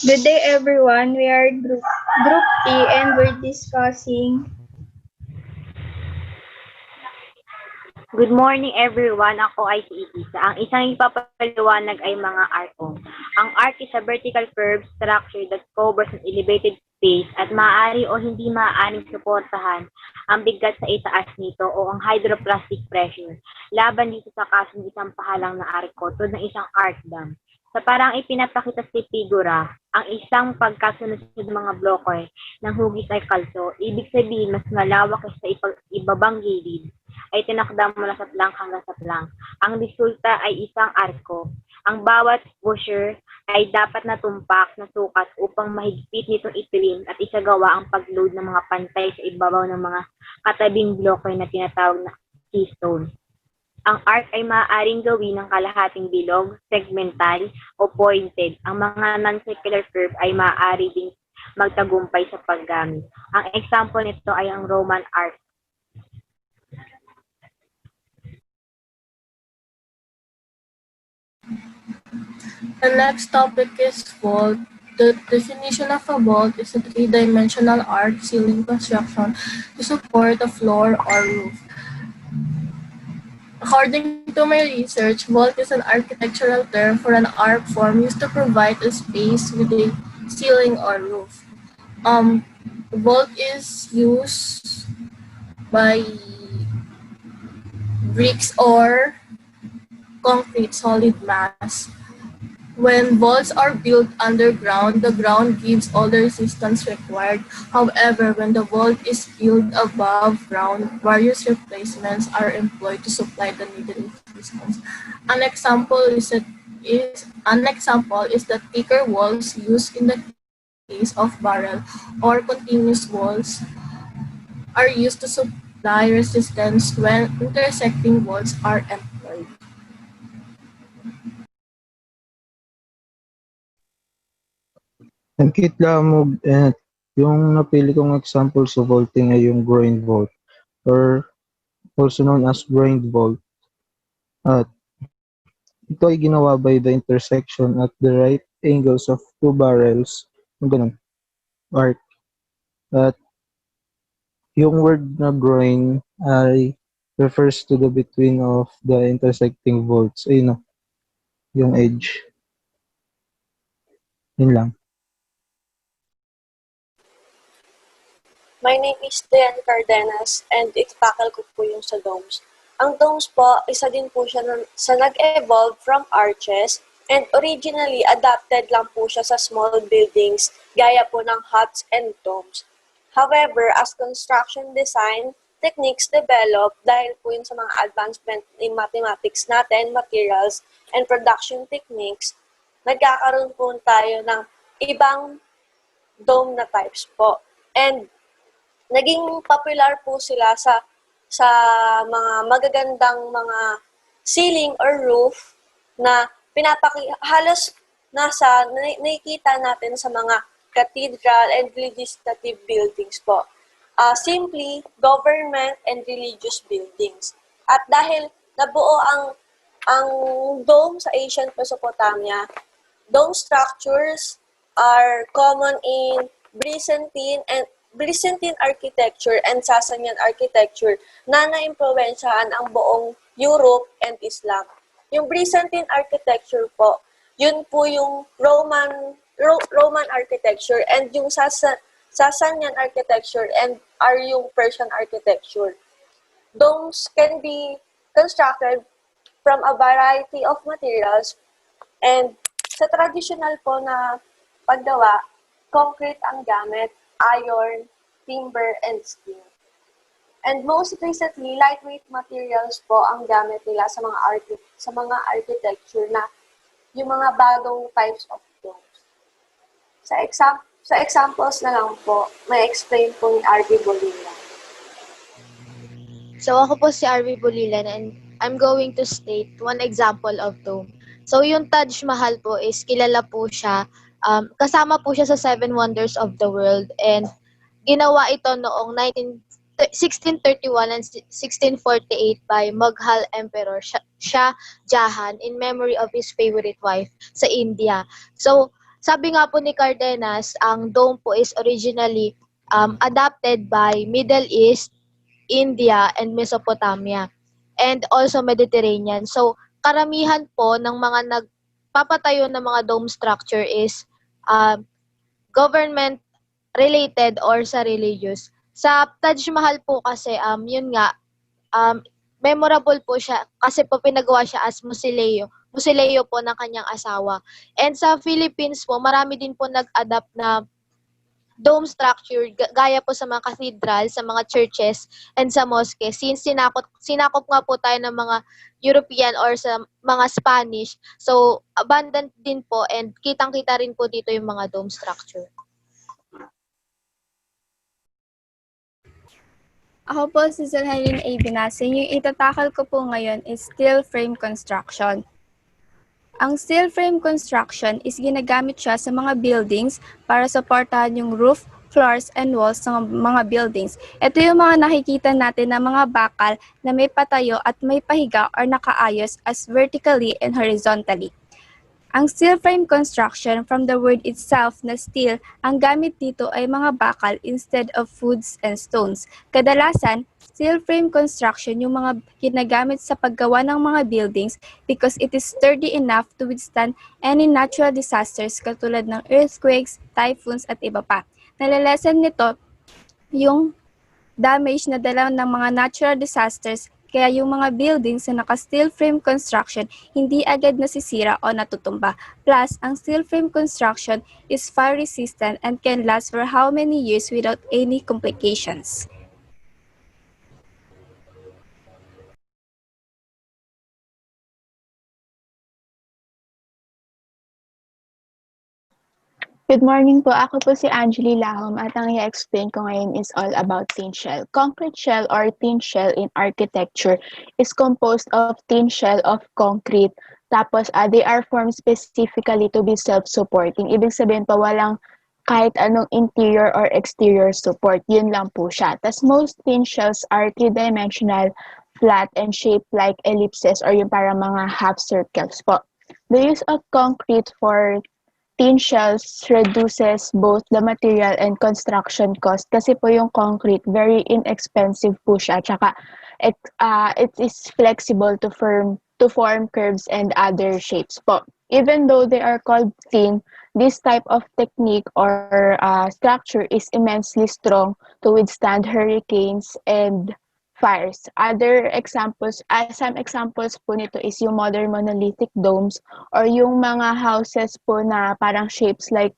Good day, everyone. We are Group E and we're discussing. Good morning everyone, ako ay si Isa. Ang isang ipapaliwanag ay mga arco. Ang arc is a vertical curved structure that covers an elevated space at maaari o hindi maaaring suportahan ang bigat sa itaas nito o ang hydroplastic pressure. Laban dito sa kasong isang pahalang na arco tulad ng isang arc dam. Sa parang ipinapakita sa figura, ang isang pagkasunod-sunod ng mga bloke ng hugis ay kalso, ibig sabihin mas malawak sa ibabang gilid ay tinakda mula sa plank hanggang sa plank. Ang resulta ay isang arko. Ang bawat washer ay dapat na tumpak na sukat upang mahigpit nitong itilim at isagawa ang pag-load ng mga pantay sa ibabaw ng mga katabing bloke na tinatawag na keystone. Ang arc ay maaaring gawin ng kalahating bilog, segmental, o pointed. Ang mga non-circular curve ay maaari ding magtagumpay sa paggamit. Ang example nito ay ang Roman arc. The next topic is vault. The definition of a vault is a three-dimensional arch ceiling construction to support a floor or roof. According to my research, vault is an architectural term for an arc form used to provide a space with a ceiling or roof. Vault is used by bricks or concrete solid mass. When vaults are built underground, the ground gives all the resistance required. However, when the vault is built above ground, various replacements are employed to supply the needed resistance. An example is the thicker walls used in the case of barrel or continuous walls are used to supply resistance when intersecting walls are employed. Nagkit lamog at yung napili kong example sa vaulting ay yung groin vault or also known as groined vault. At ito ay ginawa by the intersection at the right angles of two barrels, yung ganun, arc. At yung word na groin ay refers to the between of the intersecting vaults. Ayun no, yung edge. Yun lang. My name is Diane Cardenas and itatakal ko po yung sa domes. Ang domes po, isa din po siya sa nag-evolve from arches and originally adapted lang po siya sa small buildings gaya po ng huts and domes. However, as construction design techniques develop dahil po yun sa mga advancement in mathematics natin, materials, and production techniques, nagkakaroon po tayo ng ibang dome na types po. And naging popular po sila sa mga magagandang mga ceiling or roof na halos nakikita natin sa mga cathedral and legislative buildings po. Simply, government and religious buildings. At dahil nabuo ang dome sa ancient Mesopotamia, dome structures are common in Byzantine architecture and Sasanian architecture na naimpluwensyahan ang buong Europe and Islam. Yung Byzantine architecture po, yun po yung Roman architecture and yung Sasanian architecture and are yung Persian architecture. Domes can be constructed from a variety of materials and sa traditional po na paggawa, concrete ang gamit, iron, timber, and steel. And most recently, lightweight materials po ang gamit nila sa mga architecture na yung mga bagong types of domes. Sa examples na lang po, may explain po ni R.B. Bolila. So ako po si R.B. Bulilan and I'm going to state one example of dome. So yung Taj Mahal po is kilala po siya, kasama po siya sa Seven Wonders of the World and ginawa ito noong 1631 and 1648 by Mughal Emperor Shah Jahan in memory of his favorite wife sa India. So sabi nga po ni Cardenas, ang dome po is originally adapted by Middle East, India, and Mesopotamia, and also Mediterranean. So, karamihan po ng mga nagpapatayo ng mga dome structure is government related or sa religious. Sa Taj Mahal po kasi, yun nga, memorable po siya kasi po pinagawa siya as musileo po ng kanyang asawa. And sa Philippines po, marami din po nag-adapt na dome structure gaya po sa mga cathedral, sa mga churches, and sa mosque. Since sinakop nga po tayo ng mga European or sa mga Spanish, so abundant din po and kitang-kita rin po dito yung mga dome structure. Ako po si Zulhailin A. Binasin. Yung itatakal ko po ngayon is steel frame construction. Ang steel frame construction is ginagamit siya sa mga buildings para supportahan yung roof, floors, and walls ng mga buildings. Ito yung mga nakikita natin na mga bakal na may patayo at may pahiga or nakaayos as vertically and horizontally. Ang steel frame construction, from the word itself na steel, ang gamit dito ay mga bakal instead of woods and stones. Kadalasan, steel frame construction yung mga ginagamit sa paggawa ng mga buildings because it is sturdy enough to withstand any natural disasters katulad ng earthquakes, typhoons at iba pa. Nalalasan nito yung damage na dala ng mga natural disasters, kaya yung mga buildings na naka-steel frame construction hindi agad nasisira o natutumba. Plus, ang steel frame construction is fire resistant and can last for how many years without any complications. Good morning po. Ako po si Angeli Lahom at ang i-explain ko ngayon is all about tin shell. Concrete shell or tin shell in architecture is composed of tin shell of concrete. Tapos they are formed specifically to be self-supporting. Ibig sabihin pa walang kahit anong interior or exterior support. Yun lang po siya. Tapos most tin shells are three-dimensional, flat, and shaped like ellipses or yung parang mga half circles po. The use of concrete for tin shells reduces both the material and construction cost kasi po yung concrete very inexpensive po siya tsaka it is flexible to form curves and other shapes po. Even though they are called thin, this type of technique or structure is immensely strong to withstand hurricanes and fires. Other examples, some examples po nito is yung modern monolithic domes or yung mga houses po na parang shaped like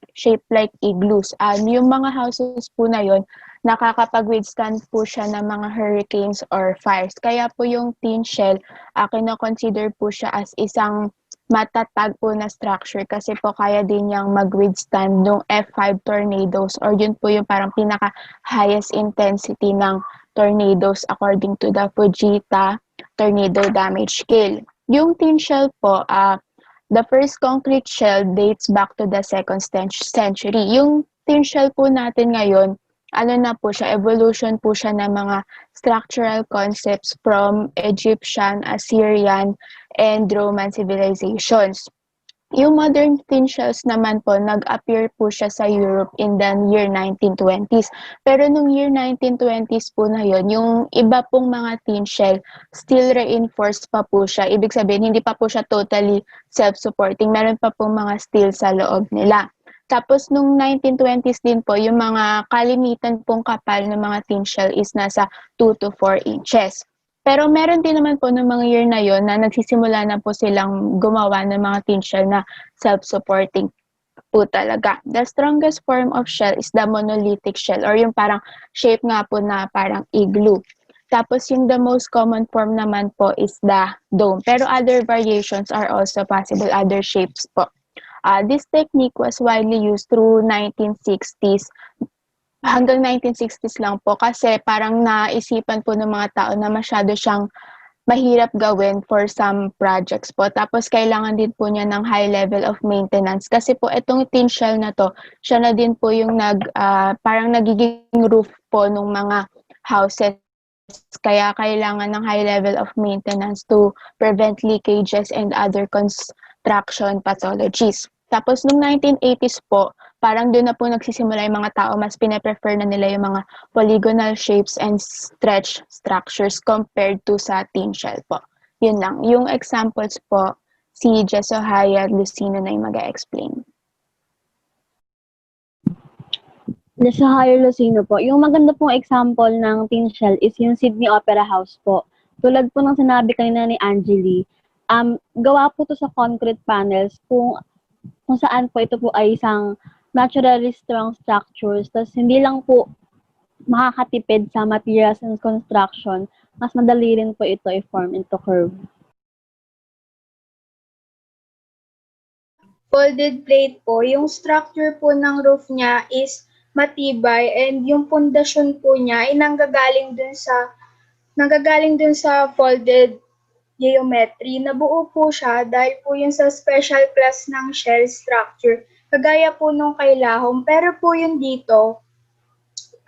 igloos. Yung mga houses po na yon nakakapag-withstand po siya ng mga hurricanes or fires. Kaya po yung tin shell, kino-consider po siya as isang matatag po na structure kasi po kaya din niyang mag-withstand ng F5 tornadoes or yun po yung parang pinaka highest intensity ng tornadoes according to the Fujita tornado damage scale. Yung tin shell po, the first concrete shell dates back to the 2nd century. Yung tin shell po natin ngayon, ano na po siya, evolution po siya ng mga structural concepts from Egyptian, Assyrian, and Roman civilizations. Yung modern tin shells naman po, nag-appear po siya sa Europe in the year 1920s. Pero nung year 1920s po na yon, yung iba pong mga tin shell, still reinforced pa po siya. Ibig sabihin, hindi pa po siya totally self-supporting. Meron pa pong mga steel sa loob nila. Tapos nung 1920s din po, yung mga kalimitan pong kapal ng mga tin shell is nasa 2 to 4 inches. Pero meron din naman po ng mga year na yon na nagsisimula na po silang gumawa ng mga tin shell na self-supporting po talaga. The strongest form of shell is the monolithic shell or yung parang shape nga po na parang igloo. Tapos yung the most common form naman po is the dome. Pero other variations are also possible, other shapes po. This technique was widely used through 1960s. Hanggang 1960s lang po kasi parang naisipan po ng mga tao na masyado siyang mahirap gawin for some projects po. Tapos kailangan din po niya ng high level of maintenance kasi po itong tin shell na to, siya na din po yung parang nagiging roof po ng mga houses. Kaya kailangan ng high level of maintenance to prevent leakages and other construction pathologies. Tapos nung 1980s po, parang doon na po nagsisimula yung mga tao, mas pine-prefer na nila yung mga polygonal shapes and stretch structures compared to sa thin shell po. Yun lang. Yung examples po, si Jesohaya Lucino na yung mag-explain. Nasa Higher Lucino po. Yung maganda pong example ng tin shell is yung Sydney Opera House po. Tulad po ng sinabi kanina ni Angeli, gawa po to sa concrete panels kung saan po ito po ay isang naturally strong structures. Tapos hindi lang po makakatipid sa materials and construction, mas madali rin po ito i-form into curve. Folded plate po, yung structure po ng roof niya is matibay and yung pundasyon po niya ay nanggagaling dun sa folded geometry. Nabuo po siya dahil po yun sa special class ng shell structure. Kagaya po nung kay Lahom, pero po yun dito,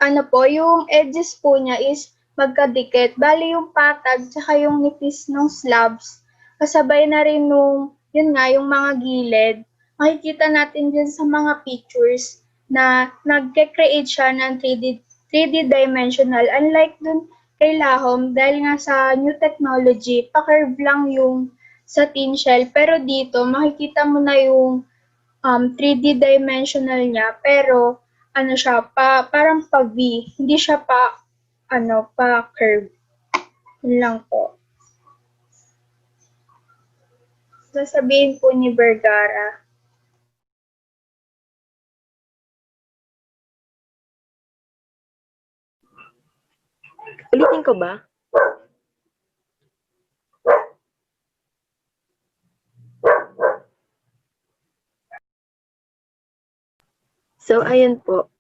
yung edges po niya is magkadikit. Bali yung patag tsaka yung nipis ng slabs, kasabay na rin yun nga, yung mga gilid. Makikita natin dyan sa mga pictures na nagke-create siya ng 3D dimensional. Unlike dun kay Lahom, dahil nga sa new technology, pa-curve lang yung sa tin shell. Pero dito, makikita mo na yung 3D dimensional niya, pero siya, parang pa-V. Hindi siya pa-curve. Yun lang po. Sasabihin po ni Vergara. Ulitin ko ba? So, ayun po.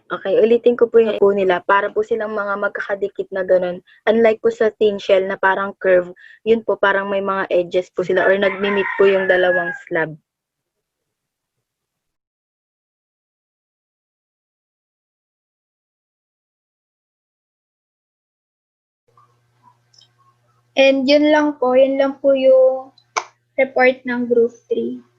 Okay, ulitin ko po yung po nila para po silang mga magkakadikit na ganun. Unlike po sa thin shell na parang curve, yun po parang may mga edges po sila or nagmi-meet po yung dalawang slab. And yun lang po yung report ng Group 3.